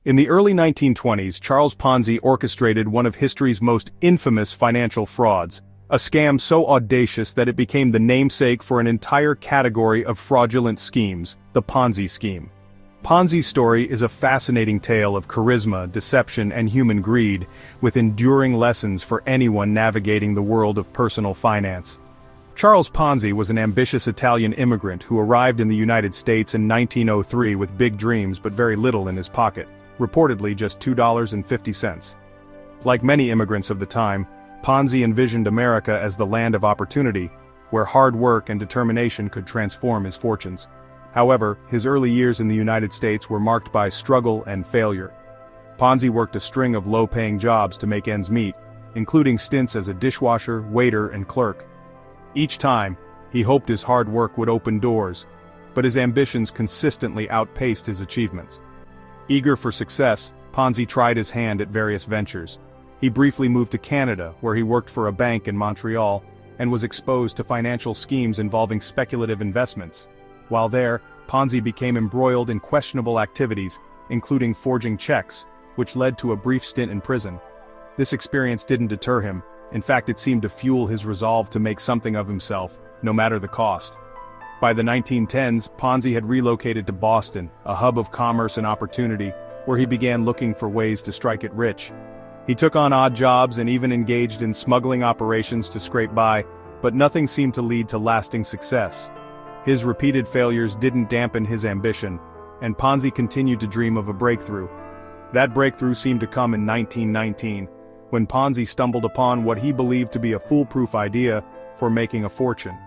In the early 1920s, Charles Ponzi orchestrated one of history's most infamous financial frauds, a scam so audacious that it became the namesake for an entire category of fraudulent schemes, the Ponzi scheme. Ponzi's story is a fascinating tale of charisma, deception, and human greed, with enduring lessons for anyone navigating the world of personal finance. Charles Ponzi was an ambitious Italian immigrant who arrived in the United States in 1903 with big dreams but very little in his pocket, reportedly just $2.50. Like many immigrants of the time, Ponzi envisioned America as the land of opportunity, where hard work and determination could transform his fortunes. However, his early years in the United States were marked by struggle and failure. Ponzi worked a string of low-paying jobs to make ends meet, including stints as a dishwasher, waiter, and clerk. Each time, he hoped his hard work would open doors, but his ambitions consistently outpaced his achievements. Eager for success, Ponzi tried his hand at various ventures. He briefly moved to Canada, where he worked for a bank in Montreal, and was exposed to financial schemes involving speculative investments. While there, Ponzi became embroiled in questionable activities, including forging checks, which led to a brief stint in prison. This experience didn't deter him. In fact, it seemed to fuel his resolve to make something of himself, no matter the cost. By the 1910s, Ponzi had relocated to Boston, a hub of commerce and opportunity, where he began looking for ways to strike it rich. He took on odd jobs and even engaged in smuggling operations to scrape by, but nothing seemed to lead to lasting success. His repeated failures didn't dampen his ambition, and Ponzi continued to dream of a breakthrough. That breakthrough seemed to come in 1919, when Ponzi stumbled upon what he believed to be a foolproof idea for making a fortune.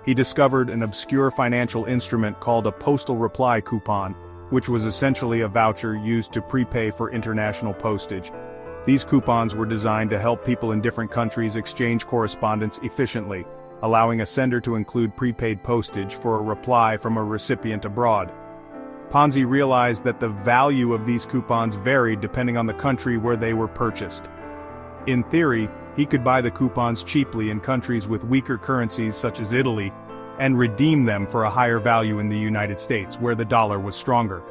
He discovered an obscure financial instrument called a postal reply coupon, which was essentially a voucher used to prepay for international postage. These coupons were designed to help people in different countries exchange correspondence efficiently, allowing a sender to include prepaid postage for a reply from a recipient abroad. Ponzi realized that the value of these coupons varied depending on the country where they were purchased. In theory, he could buy the coupons cheaply in countries with weaker currencies such as Italy, and redeem them for a higher value in the United States, where the dollar was stronger.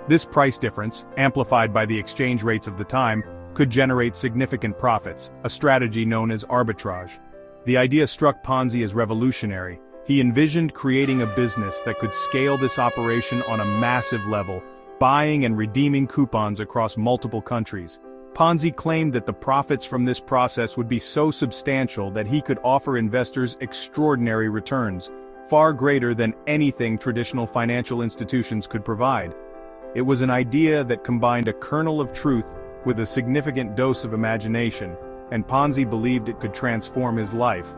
This price difference, amplified by the exchange rates of the time, could generate significant profits, a strategy known as arbitrage. The idea struck Ponzi as revolutionary. He envisioned creating a business that could scale this operation on a massive level, buying and redeeming coupons across multiple countries. Ponzi claimed that the profits from this process would be so substantial that he could offer investors extraordinary returns, far greater than anything traditional financial institutions could provide. It was an idea that combined a kernel of truth with a significant dose of imagination, and Ponzi believed it could transform his life.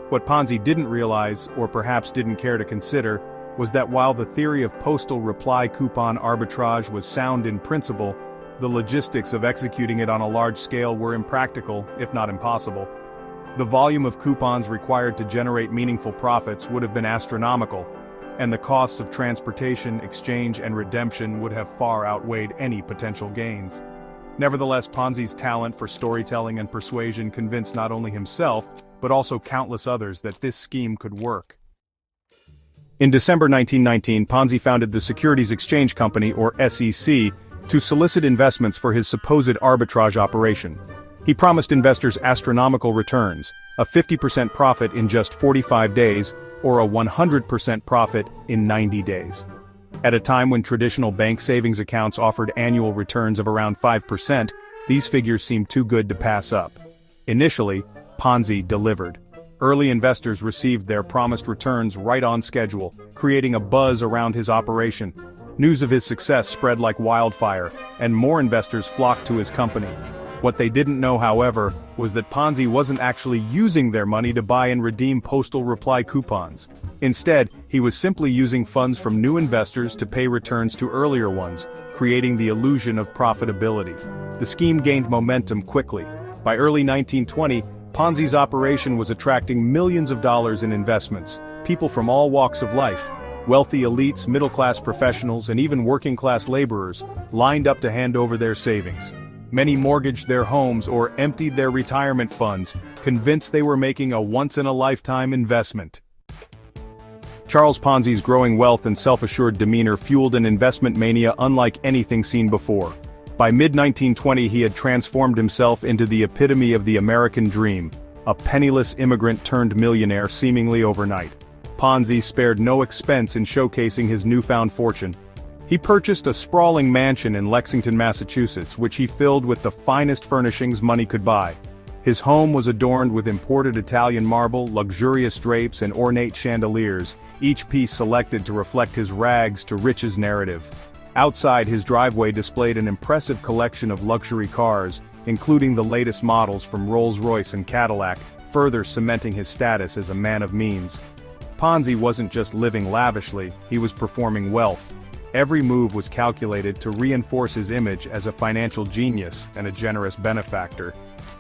What Ponzi didn't realize, or perhaps didn't care to consider, was that while the theory of postal reply coupon arbitrage was sound in principle, the logistics of executing it on a large scale were impractical, if not impossible. The volume of coupons required to generate meaningful profits would have been astronomical, and the costs of transportation, exchange, and redemption would have far outweighed any potential gains. Nevertheless, Ponzi's talent for storytelling and persuasion convinced not only himself, but also countless others that this scheme could work. In December 1919, Ponzi founded the Securities Exchange Company, or SEC, to solicit investments for his supposed arbitrage operation. He promised investors astronomical returns, a 50% profit in just 45 days, or a 100% profit in 90 days. At a time when traditional bank savings accounts offered annual returns of around 5%, these figures seemed too good to pass up. Initially, Ponzi delivered. Early investors received their promised returns right on schedule, creating a buzz around his operation. News of his success spread like wildfire, and more investors flocked to his company. What they didn't know, however, was that Ponzi wasn't actually using their money to buy and redeem postal reply coupons. Instead, he was simply using funds from new investors to pay returns to earlier ones, creating the illusion of profitability. The scheme gained momentum quickly. By early 1920, Ponzi's operation was attracting millions of dollars in investments, people from all walks of life. Wealthy elites, middle-class professionals, and even working-class laborers lined up to hand over their savings. Many mortgaged their homes or emptied their retirement funds, convinced they were making a once-in-a-lifetime investment. Charles Ponzi's growing wealth and self-assured demeanor fueled an investment mania unlike anything seen before. By mid-1920 he had transformed himself into the epitome of the American dream, a penniless immigrant turned millionaire seemingly overnight. Ponzi spared no expense in showcasing his newfound fortune. He purchased a sprawling mansion in Lexington, Massachusetts, which he filled with the finest furnishings money could buy. His home was adorned with imported Italian marble, luxurious drapes, and ornate chandeliers, each piece selected to reflect his rags to riches narrative. Outside, his driveway displayed an impressive collection of luxury cars, including the latest models from Rolls-Royce and Cadillac, further cementing his status as a man of means. Ponzi wasn't just living lavishly, he was performing wealth. Every move was calculated to reinforce his image as a financial genius and a generous benefactor.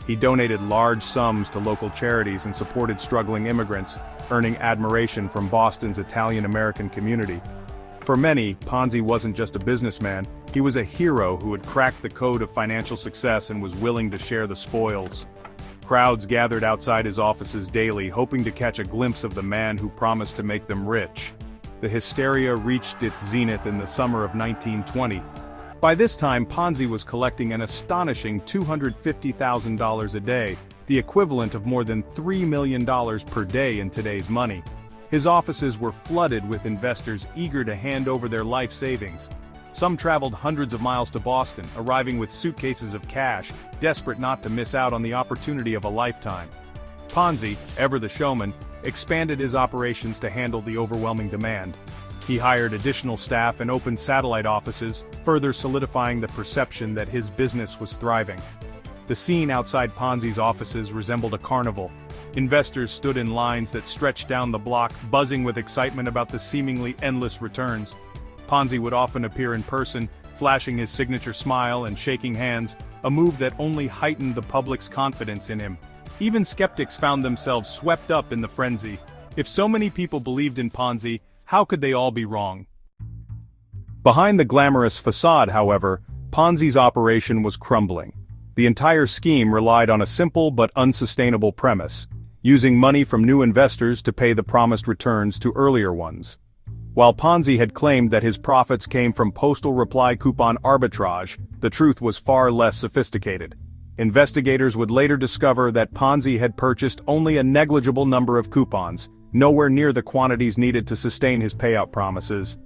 He donated large sums to local charities and supported struggling immigrants, earning admiration from Boston's Italian-American community. For many, Ponzi wasn't just a businessman, he was a hero who had cracked the code of financial success and was willing to share the spoils. Crowds gathered outside his offices daily, hoping to catch a glimpse of the man who promised to make them rich. The hysteria reached its zenith in the summer of 1920. By this time, Ponzi was collecting an astonishing $250,000 a day, the equivalent of more than $3 million per day in today's money. His offices were flooded with investors eager to hand over their life savings. Some traveled hundreds of miles to Boston, arriving with suitcases of cash, desperate not to miss out on the opportunity of a lifetime. Ponzi, ever the showman, expanded his operations to handle the overwhelming demand. He hired additional staff and opened satellite offices, further solidifying the perception that his business was thriving. The scene outside Ponzi's offices resembled a carnival. Investors stood in lines that stretched down the block, buzzing with excitement about the seemingly endless returns. Ponzi would often appear in person, flashing his signature smile and shaking hands, a move that only heightened the public's confidence in him. Even skeptics found themselves swept up in the frenzy. If so many people believed in Ponzi, how could they all be wrong? Behind the glamorous facade, however, Ponzi's operation was crumbling. The entire scheme relied on a simple but unsustainable premise, using money from new investors to pay the promised returns to earlier ones. While Ponzi had claimed that his profits came from postal reply coupon arbitrage, the truth was far less sophisticated. Investigators would later discover that Ponzi had purchased only a negligible number of coupons, nowhere near the quantities needed to sustain his payout promises.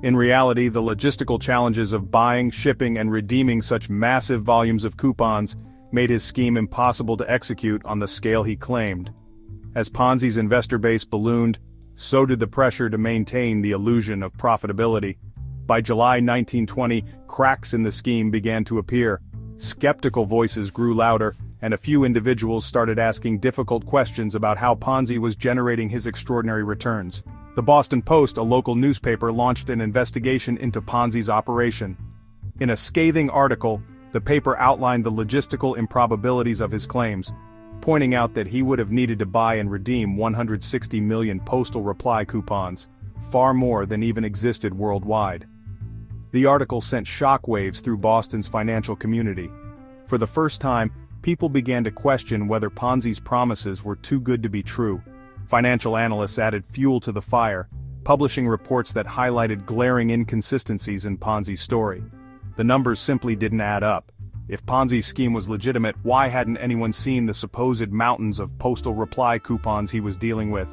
In reality, the logistical challenges of buying, shipping, and redeeming such massive volumes of coupons made his scheme impossible to execute on the scale he claimed. As Ponzi's investor base ballooned, so did the pressure to maintain the illusion of profitability. By July 1920, cracks in the scheme began to appear. Skeptical voices grew louder, and a few individuals started asking difficult questions about how Ponzi was generating his extraordinary returns. The Boston Post, a local newspaper, launched an investigation into Ponzi's operation. In a scathing article, the paper outlined the logistical improbabilities of his claims, pointing out that he would have needed to buy and redeem 160 million postal reply coupons, far more than even existed worldwide. The article sent shockwaves through Boston's financial community. For the first time, people began to question whether Ponzi's promises were too good to be true. Financial analysts added fuel to the fire, publishing reports that highlighted glaring inconsistencies in Ponzi's story. The numbers simply didn't add up. If Ponzi's scheme was legitimate, why hadn't anyone seen the supposed mountains of postal reply coupons he was dealing with?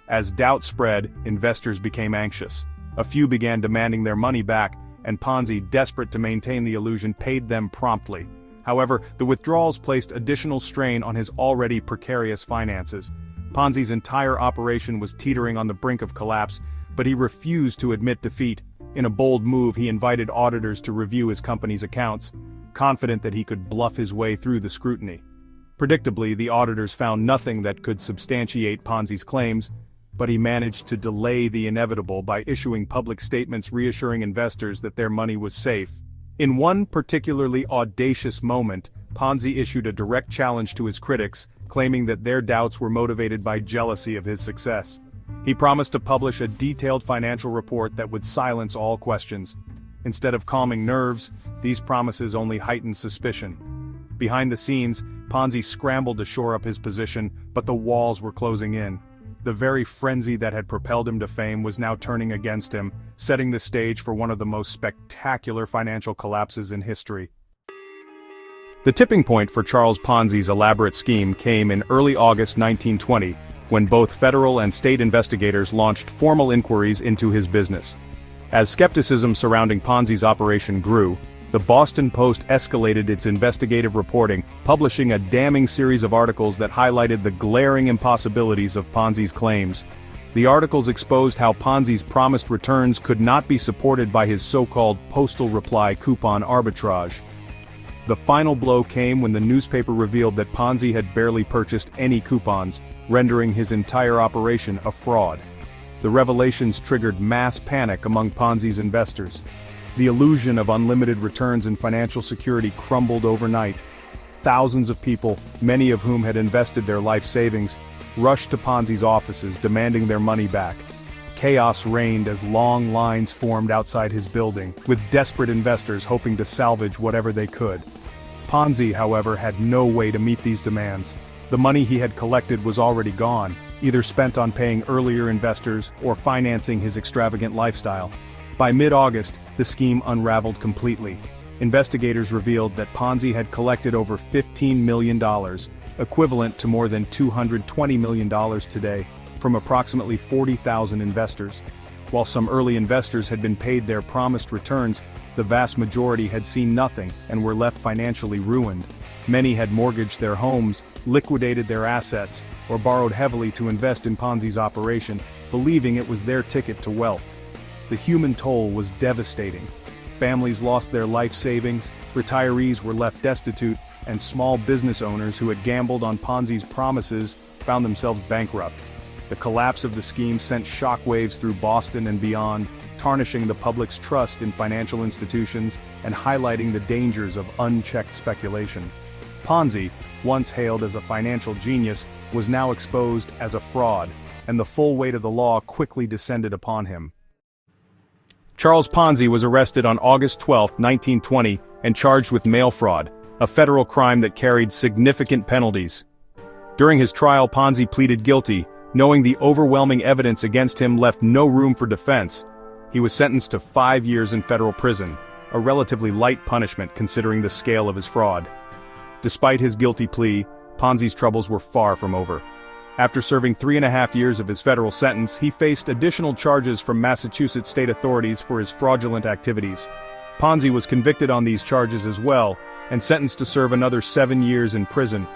As doubt spread, investors became anxious. A few began demanding their money back, and Ponzi, desperate to maintain the illusion, paid them promptly. However, the withdrawals placed additional strain on his already precarious finances. Ponzi's entire operation was teetering on the brink of collapse, but he refused to admit defeat. In a bold move, he invited auditors to review his company's accounts, confident that he could bluff his way through the scrutiny. Predictably, the auditors found nothing that could substantiate Ponzi's claims, but he managed to delay the inevitable by issuing public statements reassuring investors that their money was safe. In one particularly audacious moment, Ponzi issued a direct challenge to his critics, claiming that their doubts were motivated by jealousy of his success. He promised to publish a detailed financial report that would silence all questions. Instead of calming nerves, these promises only heightened suspicion. Behind the scenes, Ponzi scrambled to shore up his position, but the walls were closing in. The very frenzy that had propelled him to fame was now turning against him, setting the stage for one of the most spectacular financial collapses in history. The tipping point for Charles Ponzi's elaborate scheme came in early August 1920, when both federal and state investigators launched formal inquiries into his business. As skepticism surrounding Ponzi's operation grew, the Boston Post escalated its investigative reporting, publishing a damning series of articles that highlighted the glaring impossibilities of Ponzi's claims. The articles exposed how Ponzi's promised returns could not be supported by his so-called postal reply coupon arbitrage. The final blow came when the newspaper revealed that Ponzi had barely purchased any coupons, rendering his entire operation a fraud. The revelations triggered mass panic among Ponzi's investors. The illusion of unlimited returns and financial security crumbled overnight. Thousands of people, many of whom had invested their life savings, rushed to Ponzi's offices demanding their money back. Chaos reigned as long lines formed outside his building, with desperate investors hoping to salvage whatever they could. Ponzi, however, had no way to meet these demands. The money he had collected was already gone, either spent on paying earlier investors or financing his extravagant lifestyle. By mid-August, the scheme unraveled completely. Investigators revealed that Ponzi had collected over $15 million, equivalent to more than $220 million today, from approximately 40,000 investors. While some early investors had been paid their promised returns, the vast majority had seen nothing and were left financially ruined. Many had mortgaged their homes, liquidated their assets, or borrowed heavily to invest in Ponzi's operation, believing it was their ticket to wealth. The human toll was devastating. Families lost their life savings, retirees were left destitute, and small business owners who had gambled on Ponzi's promises found themselves bankrupt. The collapse of the scheme sent shockwaves through Boston and beyond, tarnishing the public's trust in financial institutions and highlighting the dangers of unchecked speculation. Ponzi, once hailed as a financial genius, was now exposed as a fraud, and the full weight of the law quickly descended upon him. Charles Ponzi was arrested on August 12, 1920, and charged with mail fraud, a federal crime that carried significant penalties. During his trial, Ponzi pleaded guilty, knowing the overwhelming evidence against him left no room for defense. He was sentenced to 5 years in federal prison, a relatively light punishment considering the scale of his fraud. Despite his guilty plea, Ponzi's troubles were far from over. After serving 3.5 years of his federal sentence, he faced additional charges from Massachusetts state authorities for his fraudulent activities. Ponzi was convicted on these charges as well, and sentenced to serve another 7 years in prison.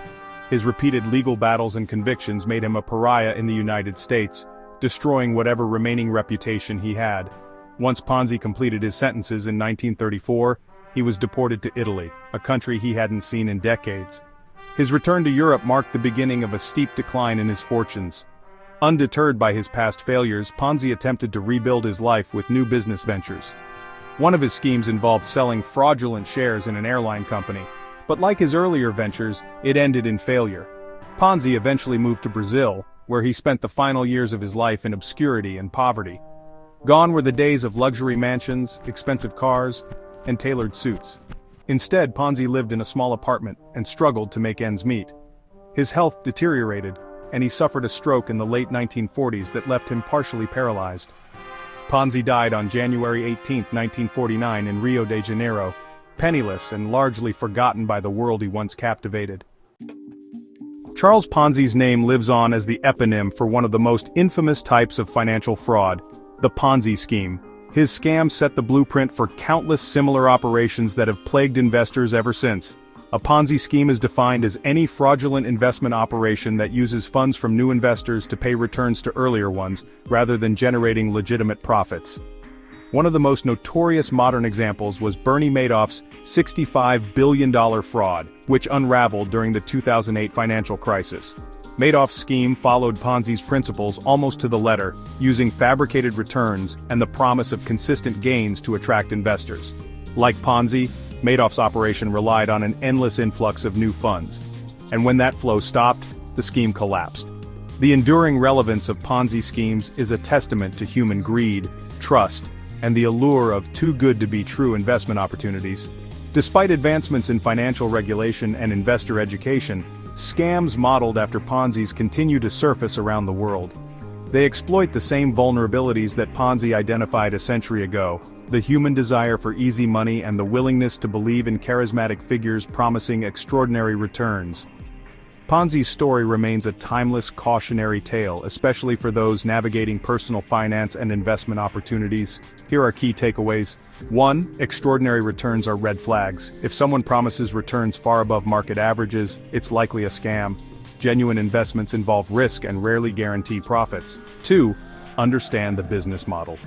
His repeated legal battles and convictions made him a pariah in the United States, destroying whatever remaining reputation he had. Once Ponzi completed his sentences in 1934, he was deported to Italy, a country he hadn't seen in decades. His return to Europe marked the beginning of a steep decline in his fortunes. Undeterred by his past failures, Ponzi attempted to rebuild his life with new business ventures. One of his schemes involved selling fraudulent shares in an airline company, but like his earlier ventures, it ended in failure. Ponzi eventually moved to Brazil, where he spent the final years of his life in obscurity and poverty. Gone were the days of luxury mansions, expensive cars, and tailored suits. Instead, Ponzi lived in a small apartment and struggled to make ends meet. His health deteriorated, and he suffered a stroke in the late 1940s that left him partially paralyzed. Ponzi died on January 18, 1949 in Rio de Janeiro, penniless and largely forgotten by the world he once captivated. Charles Ponzi's name lives on as the eponym for one of the most infamous types of financial fraud, the Ponzi scheme. His scam set the blueprint for countless similar operations that have plagued investors ever since. A Ponzi scheme is defined as any fraudulent investment operation that uses funds from new investors to pay returns to earlier ones, rather than generating legitimate profits. One of the most notorious modern examples was Bernie Madoff's $65 billion fraud, which unraveled during the 2008 financial crisis. Madoff's scheme followed Ponzi's principles almost to the letter, using fabricated returns and the promise of consistent gains to attract investors. Like Ponzi, Madoff's operation relied on an endless influx of new funds. And when that flow stopped, the scheme collapsed. The enduring relevance of Ponzi schemes is a testament to human greed, trust, and the allure of too-good-to-be-true investment opportunities. Despite advancements in financial regulation and investor education, scams modeled after Ponzi's continue to surface around the world. They exploit the same vulnerabilities that Ponzi identified a century ago: The human desire for easy money and the willingness to believe in charismatic figures promising extraordinary returns. Ponzi's story remains a timeless cautionary tale, especially for those navigating personal finance and investment opportunities. Here are key takeaways. 1. Extraordinary returns are red flags. If someone promises returns far above market averages, it's likely a scam. Genuine investments involve risk and rarely guarantee profits. 2. Understand the business model.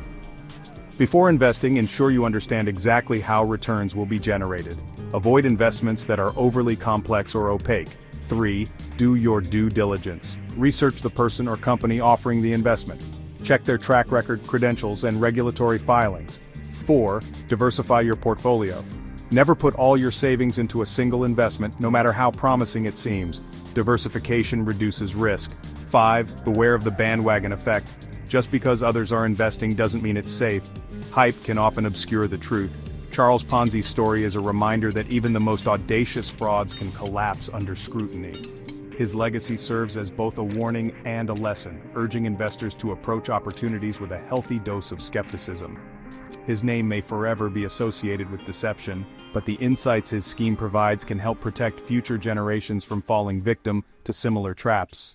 Before investing, ensure you understand exactly how returns will be generated. Avoid investments that are overly complex or opaque. 3. Do your due diligence. Research the person or company offering the investment. Check their track record, credentials, and regulatory filings. 4. Diversify your portfolio. Never put all your savings into a single investment, no matter how promising it seems. Diversification reduces risk. 5. Beware of the bandwagon effect. Just because others are investing doesn't mean it's safe. Hype can often obscure the truth. Charles Ponzi's story is a reminder that even the most audacious frauds can collapse under scrutiny. His legacy serves as both a warning and a lesson, urging investors to approach opportunities with a healthy dose of skepticism. His name may forever be associated with deception, but the insights his scheme provides can help protect future generations from falling victim to similar traps.